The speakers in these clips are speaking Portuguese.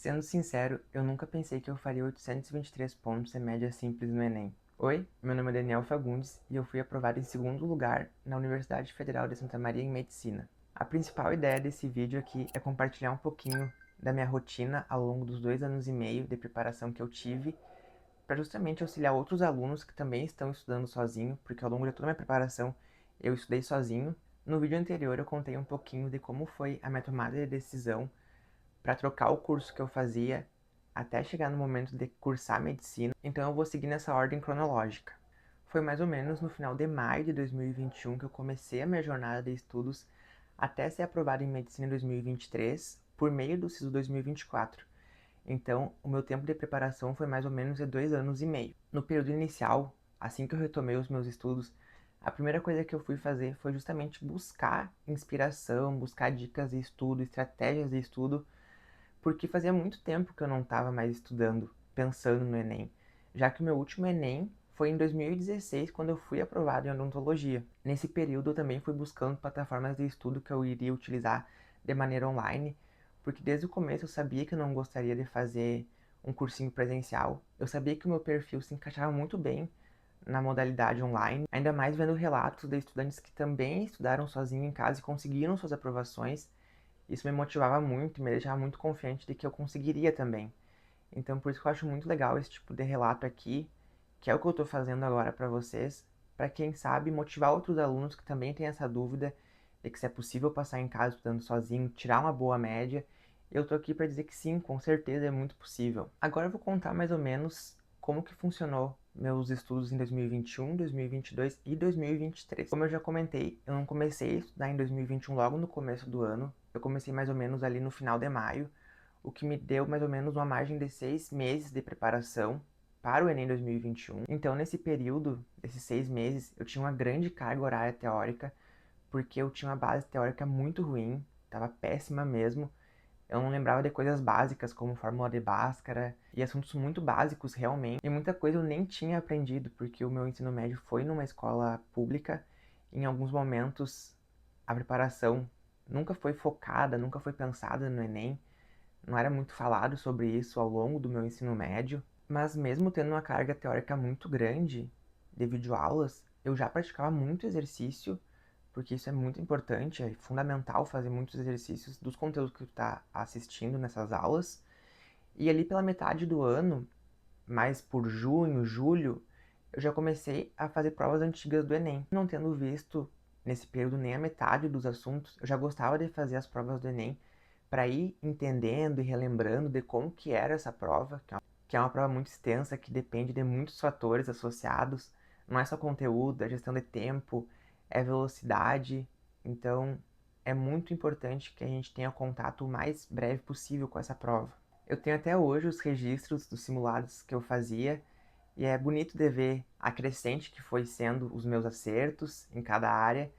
Sendo sincero, eu nunca pensei que eu faria 823 pontos em média simples no Enem. Oi, meu nome é Daniel Fagundes e eu fui aprovado em segundo lugar na Universidade Federal de Santa Maria em Medicina. A principal ideia desse vídeo aqui é compartilhar um pouquinho da minha rotina ao longo dos 2 anos e meio de preparação que eu tive, para justamente auxiliar outros alunos que também estão estudando sozinho, porque ao longo de toda a minha preparação eu estudei sozinho. No vídeo anterior eu contei um pouquinho de como foi a minha tomada de decisão para trocar o curso que eu fazia até chegar no momento de cursar medicina, então eu vou seguir nessa ordem cronológica. Foi mais ou menos no final de maio de 2021 que eu comecei a minha jornada de estudos até ser aprovado em medicina em 2023 por meio do SISU 2024. Então, o meu tempo de preparação foi mais ou menos de 2 anos e meio. No período inicial, assim que eu retomei os meus estudos, a primeira coisa que eu fui fazer foi justamente buscar inspiração, buscar dicas de estudo, estratégias de estudo, porque fazia muito tempo que eu não estava mais estudando, pensando no Enem, já que o meu último Enem foi em 2016, quando eu fui aprovado em odontologia. Nesse período eu também fui buscando plataformas de estudo que eu iria utilizar de maneira online, porque desde o começo eu sabia que eu não gostaria de fazer um cursinho presencial. Eu sabia que o meu perfil se encaixava muito bem na modalidade online, ainda mais vendo relatos de estudantes que também estudaram sozinho em casa e conseguiram suas aprovações. Isso me motivava muito e me deixava muito confiante de que eu conseguiria também. Então, por isso que eu acho muito legal esse tipo de relato aqui, que é o que eu estou fazendo agora para vocês, para quem sabe motivar outros alunos que também têm essa dúvida de que se é possível passar em casa estudando sozinho, tirar uma boa média. Eu tô aqui para dizer que sim, com certeza é muito possível. Agora eu vou contar mais ou menos como que funcionou meus estudos em 2021, 2022 e 2023. Como eu já comentei, eu não comecei a estudar em 2021 logo no começo do ano. Eu comecei mais ou menos ali no final de maio, o que me deu mais ou menos uma margem de 6 meses de preparação para o Enem 2021. Então, nesse período, desses 6 meses, eu tinha uma grande carga horária teórica, porque eu tinha uma base teórica muito ruim, estava péssima mesmo. Eu não lembrava de coisas básicas como fórmula de Bhaskara e assuntos muito básicos realmente. E muita coisa eu nem tinha aprendido, porque o meu ensino médio foi numa escola pública. Em alguns momentos a preparação nunca foi focada, nunca foi pensada no Enem. Não era muito falado sobre isso ao longo do meu ensino médio. Mas mesmo tendo uma carga teórica muito grande de videoaulas, eu já praticava muito exercício, porque isso é muito importante, é fundamental fazer muitos exercícios dos conteúdos que tu está assistindo nessas aulas. E ali pela metade do ano, mais por junho, julho, eu já comecei a fazer provas antigas do Enem. Não tendo visto nesse período nem a metade dos assuntos, eu já gostava de fazer as provas do Enem para ir entendendo e relembrando de como que era essa prova, que é uma prova muito extensa, que depende de muitos fatores associados. Não é só conteúdo, é gestão de tempo, é velocidade. Então, é muito importante que a gente tenha contato o mais breve possível com essa prova. Eu tenho até hoje os registros dos simulados que eu fazia, e é bonito de ver a crescente que foi sendo os meus acertos em cada área,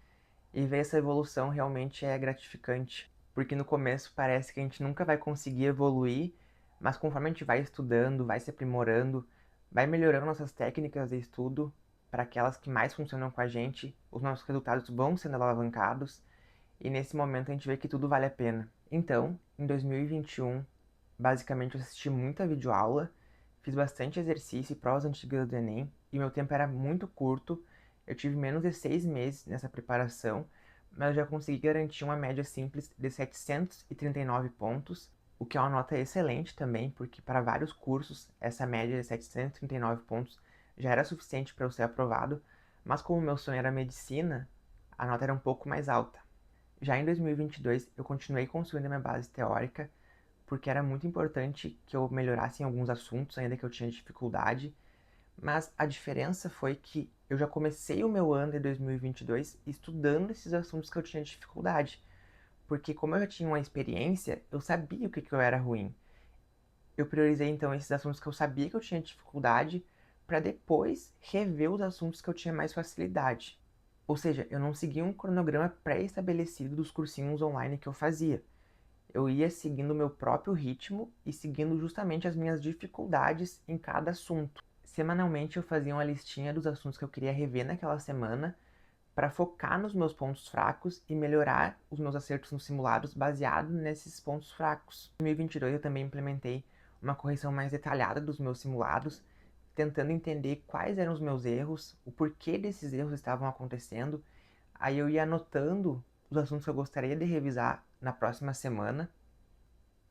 e ver essa evolução realmente é gratificante, porque no começo parece que a gente nunca vai conseguir evoluir, mas conforme a gente vai estudando, vai se aprimorando, vai melhorando nossas técnicas de estudo para aquelas que mais funcionam com a gente, os nossos resultados vão sendo alavancados, e nesse momento a gente vê que tudo vale a pena. Então, em 2021, basicamente eu assisti muita videoaula, fiz bastante exercício e provas antigas do Enem, e meu tempo era muito curto. Eu tive menos de 6 meses nessa preparação, mas eu já consegui garantir uma média simples de 739 pontos, o que é uma nota excelente também, porque para vários cursos essa média de 739 pontos já era suficiente para eu ser aprovado, mas como meu sonho era medicina, a nota era um pouco mais alta. Já em 2022 eu continuei construindo a minha base teórica, porque era muito importante que eu melhorasse em alguns assuntos, ainda que eu tinha dificuldade, mas a diferença foi que eu já comecei o meu ano de 2022 estudando esses assuntos que eu tinha dificuldade, porque como eu já tinha uma experiência, eu sabia o que eu era ruim. Eu priorizei então esses assuntos que eu sabia que eu tinha dificuldade, para depois rever os assuntos que eu tinha mais facilidade. Ou seja, eu não seguia um cronograma pré-estabelecido dos cursinhos online que eu fazia. Eu ia seguindo o meu próprio ritmo e seguindo justamente as minhas dificuldades em cada assunto. Semanalmente eu fazia uma listinha dos assuntos que eu queria rever naquela semana, para focar nos meus pontos fracos e melhorar os meus acertos nos simulados baseado nesses pontos fracos. Em 2022 eu também implementei uma correção mais detalhada dos meus simulados, tentando entender quais eram os meus erros, o porquê desses erros estavam acontecendo. Aí eu ia anotando os assuntos que eu gostaria de revisar na próxima semana.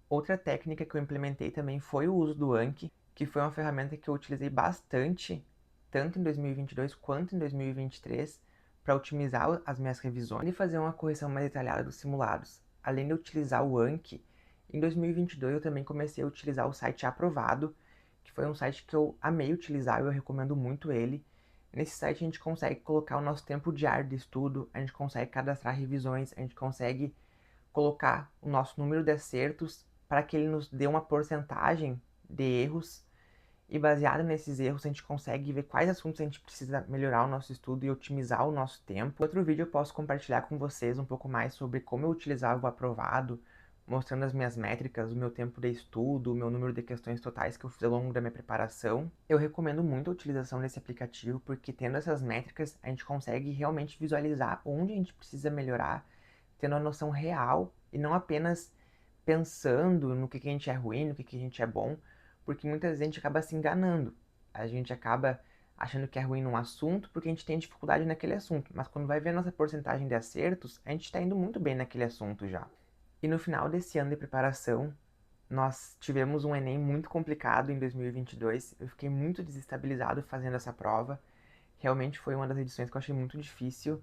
Outra técnica que eu implementei também foi o uso do Anki, que foi uma ferramenta que eu utilizei bastante, tanto em 2022 quanto em 2023, para otimizar as minhas revisões e fazer uma correção mais detalhada dos simulados. Além de utilizar o Anki, em 2022 eu também comecei a utilizar o site Aprovado, que foi um site que eu amei utilizar e eu recomendo muito ele. Nesse site a gente consegue colocar o nosso tempo diário de estudo, a gente consegue cadastrar revisões, a gente consegue colocar o nosso número de acertos para que ele nos dê uma porcentagem de erros, e baseado nesses erros a gente consegue ver quais assuntos a gente precisa melhorar o nosso estudo e otimizar o nosso tempo. Em outro vídeo eu posso compartilhar com vocês um pouco mais sobre como eu utilizava o Aprovado, mostrando as minhas métricas, o meu tempo de estudo, o meu número de questões totais que eu fiz ao longo da minha preparação. Eu recomendo muito a utilização desse aplicativo porque tendo essas métricas a gente consegue realmente visualizar onde a gente precisa melhorar, tendo a noção real e não apenas pensando no que a gente é ruim, no que a gente é bom, porque muitas vezes a gente acaba se enganando. A gente acaba achando que é ruim num assunto porque a gente tem dificuldade naquele assunto, mas quando vai ver a nossa porcentagem de acertos, a gente está indo muito bem naquele assunto já. E no final desse ano de preparação, nós tivemos um Enem muito complicado em 2022. Eu fiquei muito desestabilizado fazendo essa prova. Realmente foi uma das edições que eu achei muito difícil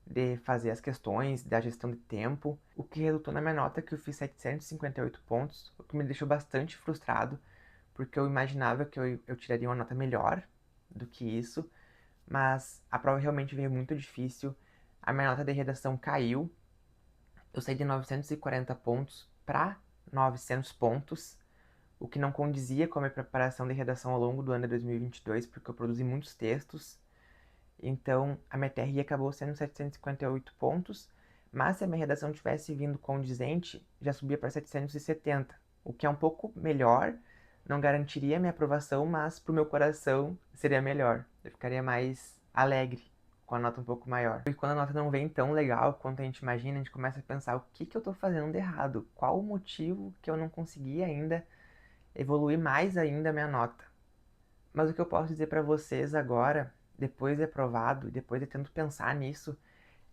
de fazer as questões, da gestão de tempo, o que resultou na minha nota que eu fiz 758 pontos, o que me deixou bastante frustrado, porque eu imaginava que eu tiraria uma nota melhor do que isso, mas a prova realmente veio muito difícil, a minha nota de redação caiu, eu saí de 940 pontos para 900 pontos, o que não condizia com a minha preparação de redação ao longo do ano de 2022, porque eu produzi muitos textos. Então, a minha TRI acabou sendo 758 pontos, mas se a minha redação tivesse vindo condizente, já subia para 770, o que é um pouco melhor, não garantiria a minha aprovação, mas para o meu coração seria melhor. Eu ficaria mais alegre com a nota um pouco maior. E quando a nota não vem tão legal quanto a gente imagina, a gente começa a pensar o que eu estou fazendo de errado, qual o motivo que eu não consegui ainda evoluir mais ainda a minha nota. Mas o que eu posso dizer para vocês agora, depois de aprovado e depois de tento pensar nisso,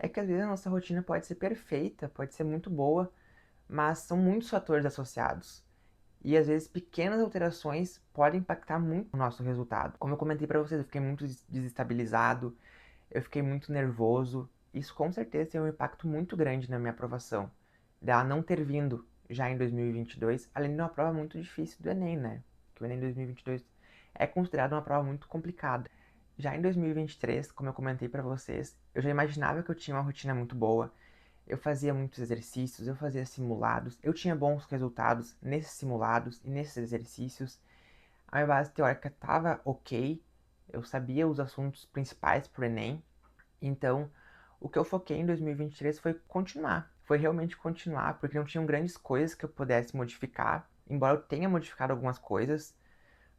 é que às vezes a nossa rotina pode ser perfeita, pode ser muito boa, mas são muitos fatores associados. E às vezes pequenas alterações podem impactar muito o nosso resultado. Como eu comentei para vocês, eu fiquei muito desestabilizado, eu fiquei muito nervoso. Isso com certeza tem um impacto muito grande na minha aprovação. Dela não ter vindo já em 2022, além de uma prova muito difícil do Enem, né? Que o Enem 2022 é considerado uma prova muito complicada. Já em 2023, como eu comentei para vocês, eu já imaginava que eu tinha uma rotina muito boa. Eu fazia muitos exercícios, eu fazia simulados, eu tinha bons resultados nesses simulados e nesses exercícios. A minha base teórica estava ok, eu sabia os assuntos principais para o Enem. Então, o que eu foquei em 2023 foi continuar. Foi realmente continuar, porque não tinham grandes coisas que eu pudesse modificar, embora eu tenha modificado algumas coisas.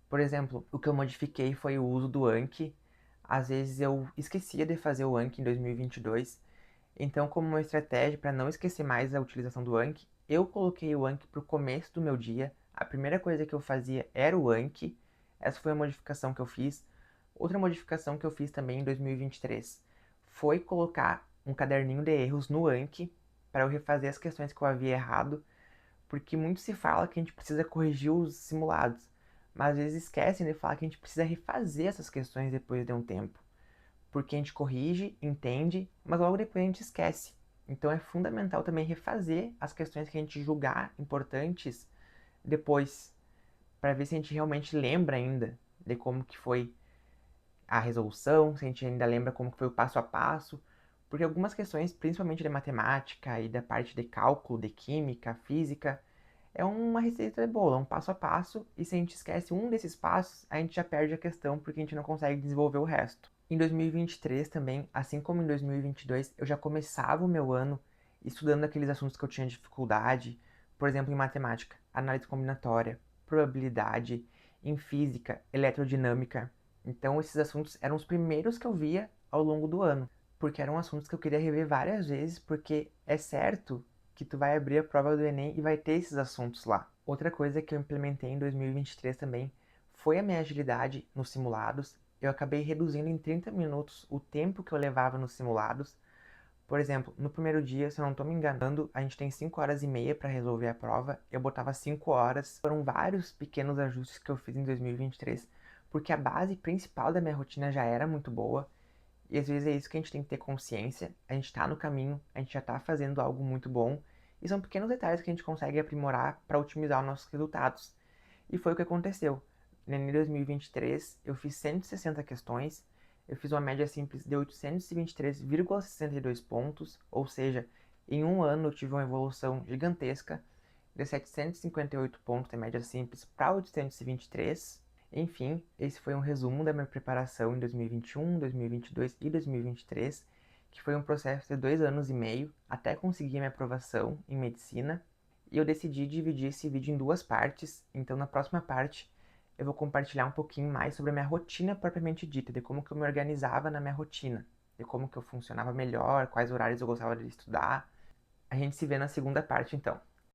Por exemplo, o que eu modifiquei foi o uso do Anki. Às vezes eu esquecia de fazer o Anki em 2022. Então, como uma estratégia para não esquecer mais a utilização do Anki, eu coloquei o Anki para o começo do meu dia. A primeira coisa que eu fazia era o Anki. Essa foi a modificação que eu fiz. Outra modificação que eu fiz também em 2023 foi colocar um caderninho de erros no Anki para eu refazer as questões que eu havia errado, porque muito se fala que a gente precisa corrigir os simulados, mas às vezes esquecem de falar que a gente precisa refazer essas questões depois de um tempo, porque a gente corrige, entende, mas logo depois a gente esquece. Então é fundamental também refazer as questões que a gente julgar importantes depois, para ver se a gente realmente lembra ainda de como que foi a resolução, se a gente ainda lembra como que foi o passo a passo, porque algumas questões, principalmente de matemática e da parte de cálculo, de química, física, é uma receita de bolo, é um passo a passo, e se a gente esquece um desses passos, a gente já perde a questão porque a gente não consegue desenvolver o resto. Em 2023 também, assim como em 2022, eu já começava o meu ano estudando aqueles assuntos que eu tinha dificuldade, por exemplo, em matemática, análise combinatória, probabilidade, em física, eletrodinâmica. Então, esses assuntos eram os primeiros que eu via ao longo do ano. porque eram assuntos que eu queria rever várias vezes, porque é certo que tu vai abrir a prova do Enem e vai ter esses assuntos lá. Outra coisa que eu implementei em 2023 também foi a minha agilidade nos simulados. Eu acabei reduzindo em 30 minutos o tempo que eu levava nos simulados. Por exemplo, no primeiro dia, se eu não estou me enganando, a gente tem 5 horas e meia para resolver a prova. Eu botava 5 horas. Foram vários pequenos ajustes que eu fiz em 2023, porque a base principal da minha rotina já era muito boa. E às vezes é isso que a gente tem que ter consciência. A gente tá no caminho, a gente já tá fazendo algo muito bom. E são pequenos detalhes que a gente consegue aprimorar para otimizar os nossos resultados. E foi o que aconteceu. No Enem 2023, eu fiz 160 questões, eu fiz uma média simples de 823,62 pontos, ou seja, em um ano eu tive uma evolução gigantesca de 758 pontos de média simples para 823. Enfim, esse foi um resumo da minha preparação em 2021, 2022 e 2023, que foi um processo de 2 anos e meio até conseguir minha aprovação em medicina. E eu decidi dividir esse vídeo em duas partes. Então, na próxima parte, eu vou compartilhar um pouquinho mais sobre a minha rotina propriamente dita, de como que eu me organizava na minha rotina, de como que eu funcionava melhor, quais horários eu gostava de estudar. A gente se vê na segunda parte, então.